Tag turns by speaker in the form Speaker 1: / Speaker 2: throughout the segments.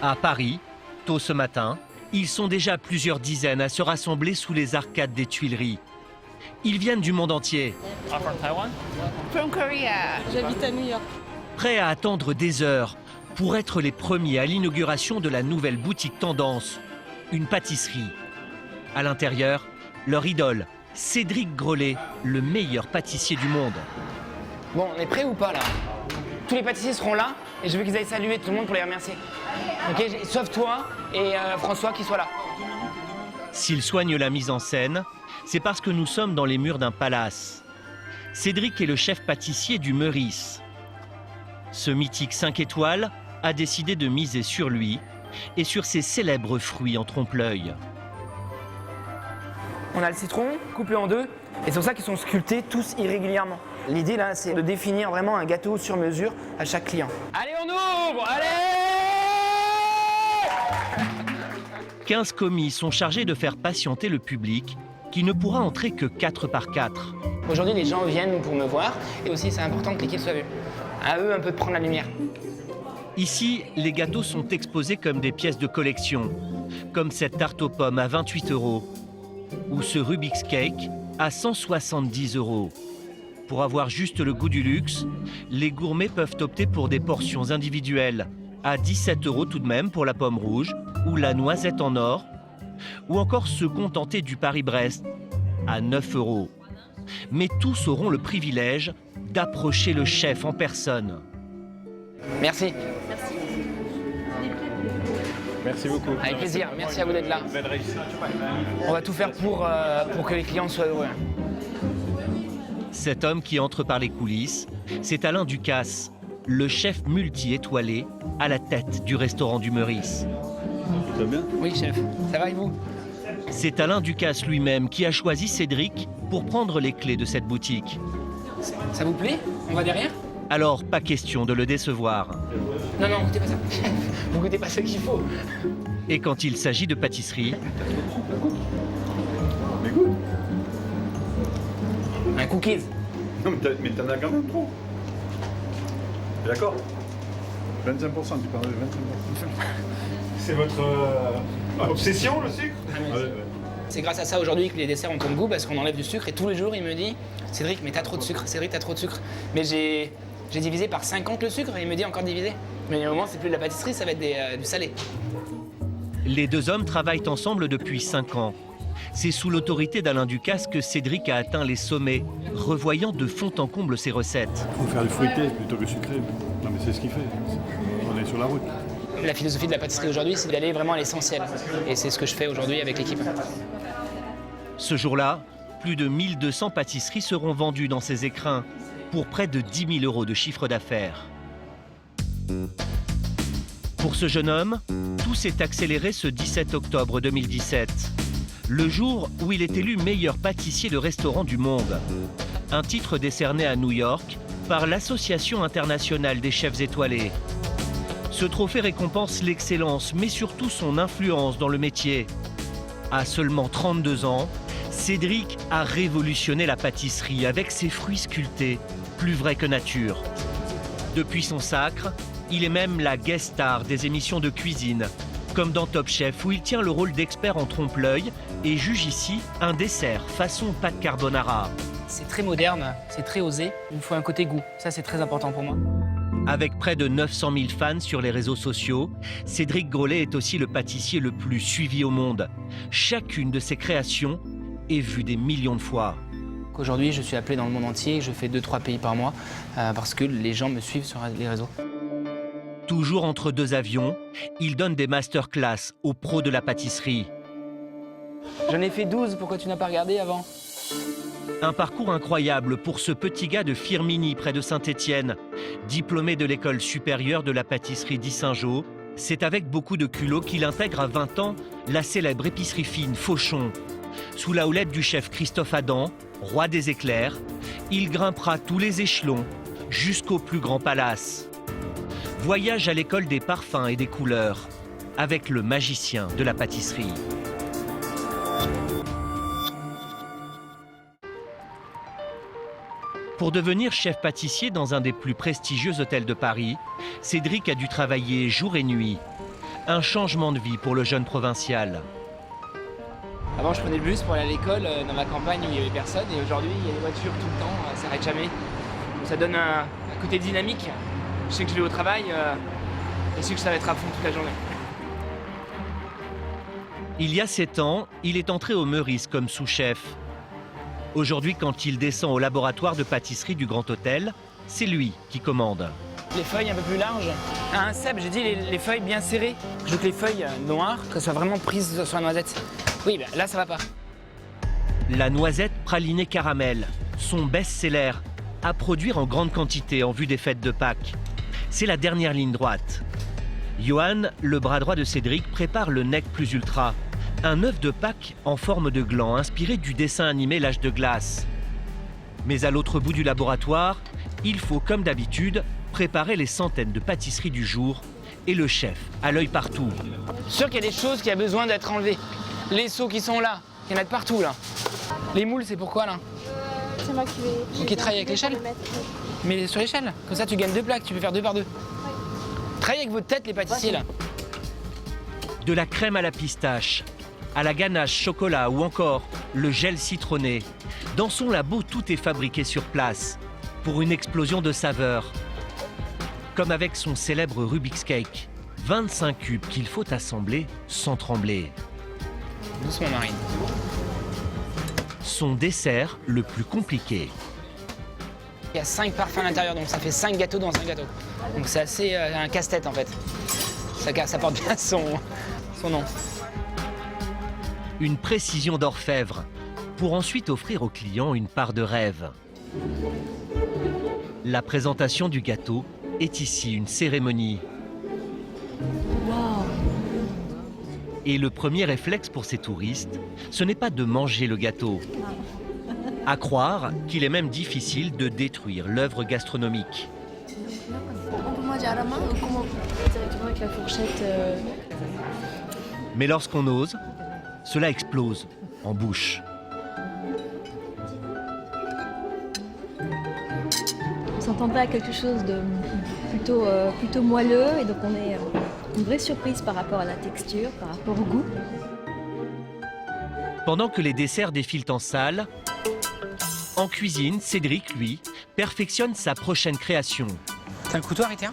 Speaker 1: À Paris, tôt ce matin, ils sont déjà plusieurs dizaines à se rassembler sous les arcades des Tuileries. Ils viennent du monde entier.
Speaker 2: From Taiwan?
Speaker 3: From Korea.
Speaker 4: J'habite à New York.
Speaker 1: Prêts à attendre des heures pour être les premiers à l'inauguration de la nouvelle boutique tendance, une pâtisserie. À l'intérieur, leur idole, Cédric Grolet, le meilleur pâtissier du monde.
Speaker 5: Bon, on est prêts ou pas là? Tous les pâtissiers seront là et je veux qu'ils aillent saluer tout le monde pour les remercier. Ok, sauf toi et François qui soient là.
Speaker 1: S'il soigne la mise en scène, c'est parce que nous sommes dans les murs d'un palace. Cédric est le chef pâtissier du Meurice. Ce mythique 5 étoiles a décidé de miser sur lui et sur ses célèbres fruits en trompe-l'œil.
Speaker 5: On a le citron coupé en deux et c'est pour ça qu'ils sont sculptés tous irrégulièrement. L'idée là, c'est de définir vraiment un gâteau sur mesure à chaque client. Allez, on ouvre! Allez!
Speaker 1: 15 commis sont chargés de faire patienter le public qui ne pourra entrer que 4 par 4.
Speaker 5: Aujourd'hui, les gens viennent pour me voir et aussi c'est important que l'équipe soit vue. À eux un peu de prendre la lumière.
Speaker 1: Ici, les gâteaux sont exposés comme des pièces de collection, comme cette tarte aux pommes à 28 € ou ce Rubik's Cake à 170 €. Pour avoir juste le goût du luxe, les gourmets peuvent opter pour des portions individuelles à 17 € tout de même pour la pomme rouge ou la noisette en or, ou encore se contenter du Paris-Brest à 9 €. Mais tous auront le privilège d'approcher le chef en personne.
Speaker 5: Merci.
Speaker 2: Merci beaucoup.
Speaker 5: Avec plaisir, merci à vous d'être là.
Speaker 2: Belle réussite.
Speaker 5: On va tout faire pour que les clients soient heureux.
Speaker 1: Cet homme qui entre par les coulisses, c'est Alain Ducasse, le chef multi-étoilé à la tête du restaurant du Meurice.
Speaker 2: Ça va bien?
Speaker 5: Oui, chef. Ça va et vous?
Speaker 1: C'est Alain Ducasse lui-même qui a choisi Cédric pour prendre les clés de cette boutique.
Speaker 5: Ça vous plaît? On va derrière?
Speaker 1: Alors, pas question de le décevoir.
Speaker 5: Non, non, goûtez pas ça. Vous goûtez pas ce qu'il faut.
Speaker 1: Et quand il s'agit de pâtisserie,
Speaker 2: Mais goûte.
Speaker 5: Un cookies.
Speaker 2: Non, mais t'en as quand même trop. T'es d'accord? 25%, tu parles de 25%. C'est votre obsession, le sucre?
Speaker 5: Ouais. C'est grâce à ça aujourd'hui que les desserts ont tant de goût parce qu'on enlève du sucre et tous les jours il me dit Cédric, mais t'as trop de sucre, Cédric, t'as trop de sucre. Mais j'ai divisé par 50 le sucre et il me dit encore divisé. Mais au moment, c'est plus de la pâtisserie, ça va être du salé.
Speaker 1: les deux hommes travaillent ensemble depuis 5 ans. C'est sous l'autorité d'Alain Ducasse que Cédric a atteint les sommets, revoyant de fond en comble ses recettes.
Speaker 6: Il faut faire du fruité plutôt que sucré. Non mais c'est ce qu'il fait. On est sur la route.
Speaker 5: La philosophie de la pâtisserie aujourd'hui, c'est d'aller vraiment à l'essentiel. Et c'est ce que je fais aujourd'hui avec l'équipe.
Speaker 1: Ce jour-là, plus de 1200 pâtisseries seront vendues dans ces écrins pour près de 10 000 € de chiffre d'affaires. Pour ce jeune homme, tout s'est accéléré ce 17 octobre 2017, le jour où il est élu meilleur pâtissier de restaurant du monde. Un titre décerné à New York par l'Association internationale des chefs étoilés. Ce trophée récompense l'excellence, mais surtout son influence dans le métier. À seulement 32 ans, Cédric a révolutionné la pâtisserie avec ses fruits sculptés, plus vrais que nature. Depuis son sacre, il est même la guest star des émissions de cuisine, comme dans Top Chef où il tient le rôle d'expert en trompe-l'œil et juge ici un dessert façon pâte carbonara.
Speaker 5: C'est très moderne, c'est très osé. Il me faut un côté goût, ça c'est très important pour moi.
Speaker 1: Avec près de 900 000 fans sur les réseaux sociaux, Cédric Grolet est aussi le pâtissier le plus suivi au monde. Chacune de ses créations est vue des millions de fois.
Speaker 5: Aujourd'hui, je suis appelé dans le monde entier, je fais 2-3 pays par mois parce que les gens me suivent sur les réseaux.
Speaker 1: Toujours entre deux avions, il donne des masterclass aux pros de la pâtisserie.
Speaker 5: J'en ai fait 12, pourquoi tu n'as pas regardé avant?
Speaker 1: Un parcours incroyable pour ce petit gars de Firminy, près de Saint-Étienne. Diplômé de l'école supérieure de la pâtisserie d'Issingeaux, c'est avec beaucoup de culot qu'il intègre à 20 ans la célèbre épicerie fine Fauchon. Sous la houlette du chef Christophe Adam, roi des éclairs, il grimpera tous les échelons jusqu'au plus grand palace. Voyage à l'école des parfums et des couleurs avec le magicien de la pâtisserie. Pour devenir chef pâtissier dans un des plus prestigieux hôtels de Paris, Cédric a dû travailler jour et nuit. Un changement de vie pour le jeune provincial.
Speaker 5: Avant, je prenais le bus pour aller à l'école dans ma campagne où il n'y avait personne. Et aujourd'hui, il y a des voitures tout le temps, ça n'arrête jamais. Donc, ça donne un côté dynamique. Je sais que je vais au travail et je sais que ça va être à fond toute la journée.
Speaker 1: Il y a 7 ans, il est entré au Meurice comme sous-chef. Aujourd'hui, quand il descend au laboratoire de pâtisserie du Grand Hôtel, c'est lui qui commande.
Speaker 5: Les feuilles un peu plus larges. À un cèpe, j'ai dit les feuilles bien serrées. Je veux que les feuilles noires, que soient vraiment prises sur la noisette. Oui, ben là, ça va pas.
Speaker 1: La noisette pralinée caramel, son best-seller, à produire en grande quantité en vue des fêtes de Pâques. C'est la dernière ligne droite. Johan, le bras droit de Cédric, prépare le Nec Plus Ultra, un œuf de Pâques en forme de gland inspiré du dessin animé L'Âge de glace. Mais à l'autre bout du laboratoire, il faut, comme d'habitude, préparer les centaines de pâtisseries du jour et le chef à l'œil partout.
Speaker 5: Je suis sûr qu'il y a des choses qui ont besoin d'être enlevées. Les seaux qui sont là, il y en a de partout là. Les moules, c'est pourquoi là?
Speaker 4: C'est moi qui vais.
Speaker 5: Donc, il travaille avec l'échelle? Mais sur l'échelle, comme ça tu gagnes 2 plaques, tu peux faire 2 par 2. Travaillez avec votre tête les pâtissiers là.
Speaker 1: De la crème à la pistache, à la ganache chocolat ou encore le gel citronné. Dans son labo, tout est fabriqué sur place pour une explosion de saveurs. Comme avec son célèbre Rubik's Cake, 25 cubes qu'il faut assembler sans trembler.
Speaker 5: Doucement Marine.
Speaker 1: Son dessert le plus compliqué.
Speaker 5: Il y a 5 parfums à l'intérieur, donc ça fait 5 gâteaux dans un gâteau. Donc c'est assez un casse-tête en fait. Ça porte bien son nom.
Speaker 1: Une précision d'orfèvre, pour ensuite offrir au client une part de rêve. La présentation du gâteau est ici une cérémonie. Et le premier réflexe pour ces touristes, ce n'est pas de manger le gâteau. À croire qu'il est même difficile de détruire l'œuvre gastronomique.
Speaker 4: On peut manger à la main ou comment? Directement avec la fourchette.
Speaker 1: Mais lorsqu'on ose, cela explose en bouche.
Speaker 4: On s'entendait à quelque chose de plutôt moelleux et donc on est une vraie surprise par rapport à la texture, par rapport au goût.
Speaker 1: Pendant que les desserts défilent en salle, en cuisine, Cédric, lui, perfectionne sa prochaine création.
Speaker 5: C'est un couteau arrêté?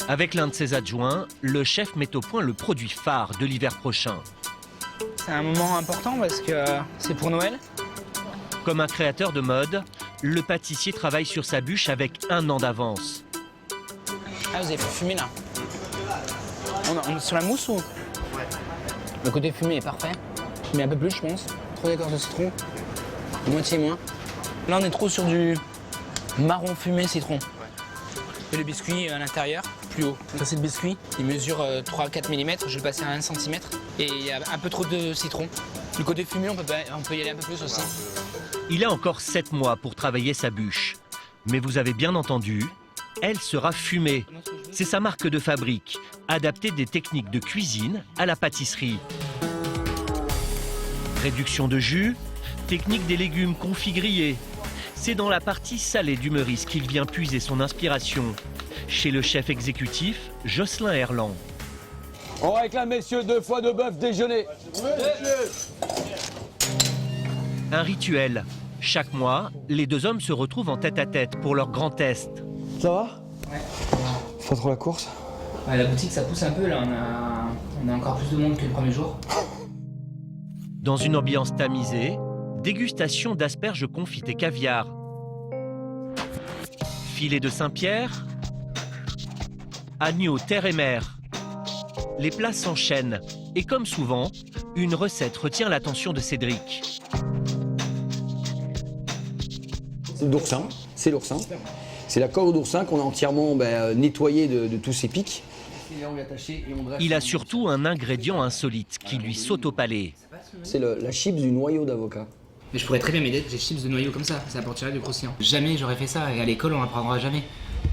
Speaker 1: Avec l'un de ses adjoints, le chef met au point le produit phare de l'hiver prochain.
Speaker 5: C'est un moment important parce que c'est pour Noël.
Speaker 1: Comme un créateur de mode, le pâtissier travaille sur sa bûche avec 1 an d'avance.
Speaker 5: Ah, vous avez fait fumer là. On est sur la mousse ou? Ouais. Le côté fumé est parfait. Mais un peu plus, je pense. 3 écorces de citron. Moitié moins. Là, on est trop sur du marron fumé citron. Et le biscuit à l'intérieur, plus haut. Ça, c'est le biscuit. Il mesure 3-4 mm. Je vais le passer à 1 cm. Et il y a un peu trop de citron. Le côté fumé, on peut y aller un peu plus aussi.
Speaker 1: Il a encore 7 mois pour travailler sa bûche. Mais vous avez bien entendu, elle sera fumée. C'est sa marque de fabrique, adapter des techniques de cuisine à la pâtisserie. Réduction de jus, technique des légumes confits grillés. C'est dans la partie salée du Meurice qu'il vient puiser son inspiration. Chez le chef exécutif, Jocelyn Herland.
Speaker 7: On réclame, messieurs, 2 fois de bœuf déjeuner.
Speaker 1: Un rituel. Chaque mois, les 2 hommes se retrouvent en tête-à-tête pour leur grand test.
Speaker 7: Ça va?
Speaker 5: Ouais.
Speaker 7: Pas trop la course?
Speaker 5: Ouais, la boutique, ça pousse un peu là. On a encore plus de monde que le premier jour.
Speaker 1: Dans une ambiance tamisée, dégustation d'asperges confites et caviar. Filet de Saint-Pierre. Agneau terre et mer. Les plats s'enchaînent et comme souvent, une recette retient l'attention de Cédric.
Speaker 7: C'est l'oursin, c'est l'oursin. C'est la corde d'oursin qu'on a entièrement nettoyée de tous ses pics.
Speaker 1: Il a surtout un ingrédient insolite qui lui saute au palais.
Speaker 7: C'est la chips du noyau d'avocat.
Speaker 5: Mais je pourrais très bien m'aider des chips de noyau comme ça apporterait du croustillant. Jamais j'aurais fait ça et à l'école on l'apprendra jamais.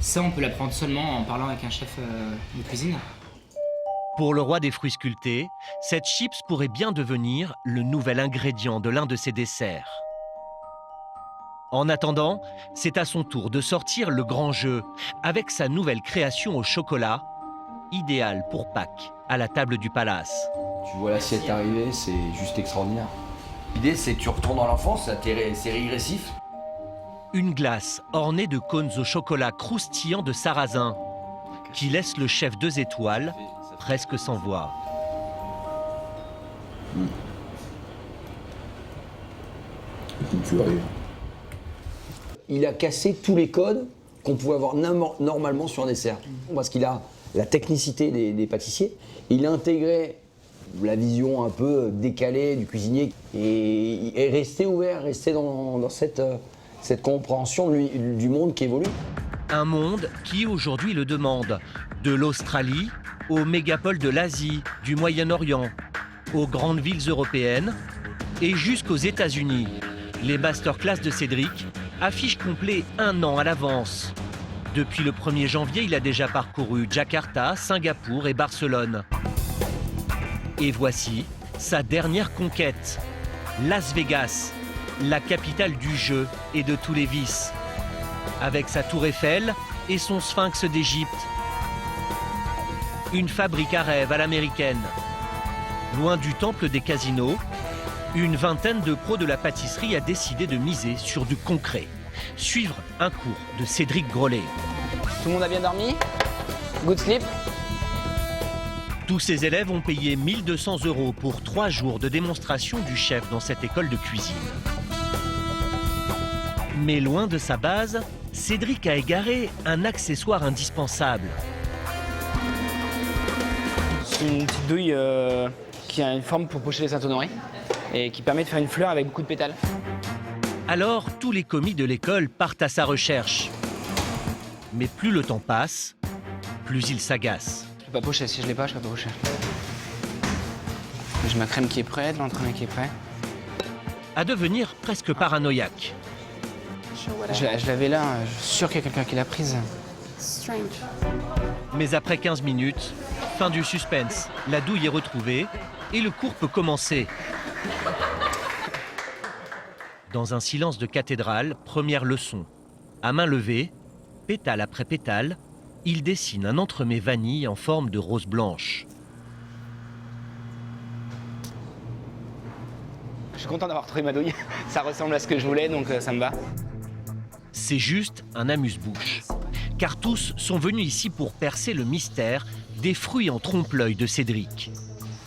Speaker 5: Ça on peut l'apprendre seulement en parlant avec un chef de cuisine.
Speaker 1: Pour le roi des fruits sculptés, cette chips pourrait bien devenir le nouvel ingrédient de l'un de ses desserts. En attendant, c'est à son tour de sortir le grand jeu avec sa nouvelle création au chocolat. idéal pour Pâques, à la table du palace.
Speaker 7: Tu vois l'assiette arriver, c'est juste extraordinaire. L'idée, c'est que tu retournes dans l'enfance, c'est régressif.
Speaker 1: Une glace ornée de cônes au chocolat croustillant de sarrasin qui laisse le chef 2 étoiles presque sans voix.
Speaker 7: Il a cassé tous les codes qu'on pouvait avoir normalement sur un dessert. Parce qu'il a la technicité des pâtissiers. Il a intégré la vision un peu décalée du cuisinier et est resté ouvert, resté dans cette compréhension du monde qui évolue.
Speaker 1: Un monde qui aujourd'hui le demande, de l'Australie aux mégapoles de l'Asie, du Moyen-Orient, aux grandes villes européennes et jusqu'aux États-Unis. Les masterclass de Cédric affichent complet 1 an à l'avance. Depuis le 1er janvier, il a déjà parcouru Jakarta, Singapour et Barcelone. Et voici sa dernière conquête, Las Vegas, la capitale du jeu et de tous les vices. Avec sa tour Eiffel et son sphinx d'Égypte. Une fabrique à rêve à l'américaine. Loin du temple des casinos, une vingtaine de pros de la pâtisserie a décidé de miser sur du concret. Suivre un cours de Cédric Grolet.
Speaker 5: Tout le monde a bien dormi? Good sleep?
Speaker 1: Tous ces élèves ont payé 1 200 € pour 3 jours de démonstration du chef dans cette école de cuisine. Mais loin de sa base, Cédric a égaré un accessoire indispensable.
Speaker 5: C'est une petite douille qui a une forme pour pocher les Saint-Honoré et qui permet de faire une fleur avec beaucoup de pétales.
Speaker 1: Alors, tous les commis de l'école partent à sa recherche. Mais plus le temps passe, plus il s'agace.
Speaker 5: Je peux pas pocher, si je l'ai pas, je peux pas pocher. J'ai ma crème qui est prête, l'entraînement qui est prêt.
Speaker 1: À devenir presque paranoïaque.
Speaker 5: Je l'avais là, je suis sûr qu'il y a quelqu'un qui l'a prise.
Speaker 1: Mais après 15 minutes, fin du suspense, la douille est retrouvée et le cours peut commencer. Dans un silence de cathédrale, première leçon. À main levée, pétale après pétale, il dessine un entremets vanille en forme de rose blanche.
Speaker 5: Je suis content d'avoir trouvé ma douille. Ça ressemble à ce que je voulais, donc ça me va.
Speaker 1: C'est juste un amuse-bouche. Car tous sont venus ici pour percer le mystère des fruits en trompe-l'œil de Cédric.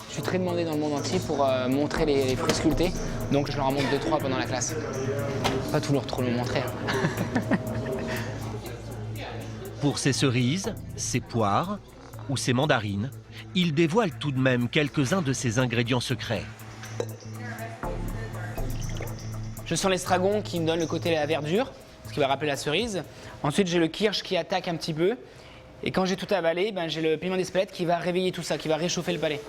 Speaker 5: Je suis très demandé dans le monde entier pour montrer les fruits sculptés, donc je leur en montre 2-3 pendant la classe. Pas tout leur trop le montrer.
Speaker 1: Pour ses cerises, ses poires ou ses mandarines, il dévoile tout de même quelques-uns de ses ingrédients secrets.
Speaker 5: Je sens l'estragon qui me donne le côté de la verdure, ce qui va rappeler la cerise. Ensuite, j'ai le kirsch qui attaque un petit peu. Et quand j'ai tout avalé, j'ai le piment d'Espelette qui va réveiller tout ça, qui va réchauffer le palais.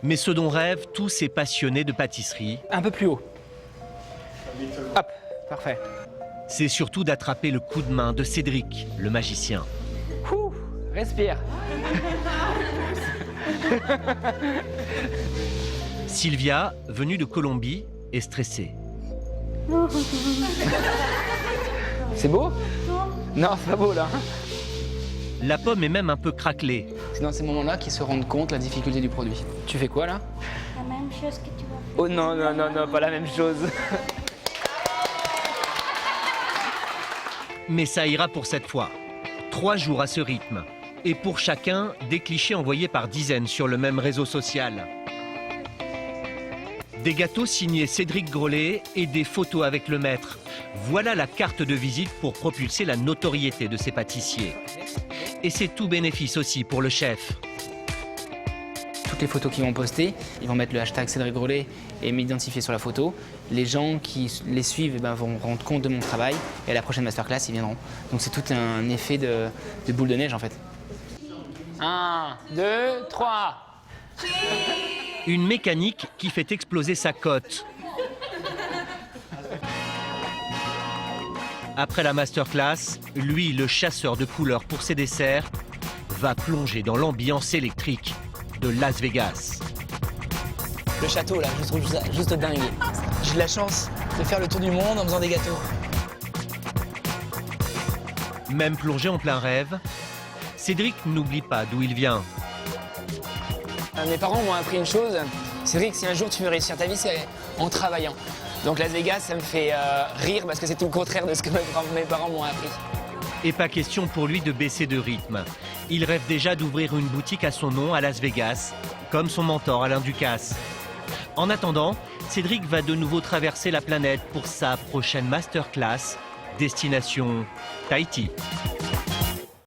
Speaker 1: Mais ce dont rêvent tous ces passionnés de pâtisserie,
Speaker 5: Un peu plus haut. Hop, parfait.
Speaker 1: c'est surtout d'attraper le coup de main de Cédric, le magicien.
Speaker 5: Ouh, respire.
Speaker 1: Sylvia, venue de Colombie, est stressée.
Speaker 5: C'est beau? Non, c'est pas beau là.
Speaker 1: La pomme est même un peu craquelée.
Speaker 5: C'est dans ces moments-là qu'ils se rendent compte de la difficulté du produit. Tu fais quoi là?
Speaker 8: La même chose que tu vas faire.
Speaker 5: Oh non, non, non, non, pas la même chose.
Speaker 1: Mais ça ira pour cette fois. 3 jours à ce rythme. Et pour chacun, des clichés envoyés par dizaines sur le même réseau social. Des gâteaux signés Cédric Grolet et des photos avec le maître. Voilà la carte de visite pour propulser la notoriété de ces pâtissiers. Et c'est tout bénéfice aussi pour le chef.
Speaker 5: Toutes les photos qu'ils vont poster, ils vont mettre le hashtag Cédric Grolet et m'identifier sur la photo. Les gens qui les suivent vont rendre compte de mon travail et à la prochaine masterclass, ils viendront. Donc c'est tout un effet de boule de neige en fait. 1, 2, 3.
Speaker 1: Une mécanique qui fait exploser sa cote. Après la masterclass, lui, le chasseur de couleurs pour ses desserts, va plonger dans l'ambiance électrique de Las Vegas.
Speaker 5: Le château là, je trouve ça juste dingue. J'ai de la chance de faire le tour du monde en faisant des gâteaux.
Speaker 1: Même plongé en plein rêve, Cédric n'oublie pas d'où il vient.
Speaker 5: Mes parents m'ont appris une chose, Cédric, si un jour tu veux réussir ta vie, c'est en travaillant. Donc Las Vegas, ça me fait rire parce que c'est tout le contraire de ce que mes parents m'ont appris.
Speaker 1: Et pas question pour lui de baisser de rythme. Il rêve déjà d'ouvrir une boutique à son nom à Las Vegas, comme son mentor Alain Ducasse. En attendant, Cédric va de nouveau traverser la planète pour sa prochaine masterclass, destination Tahiti.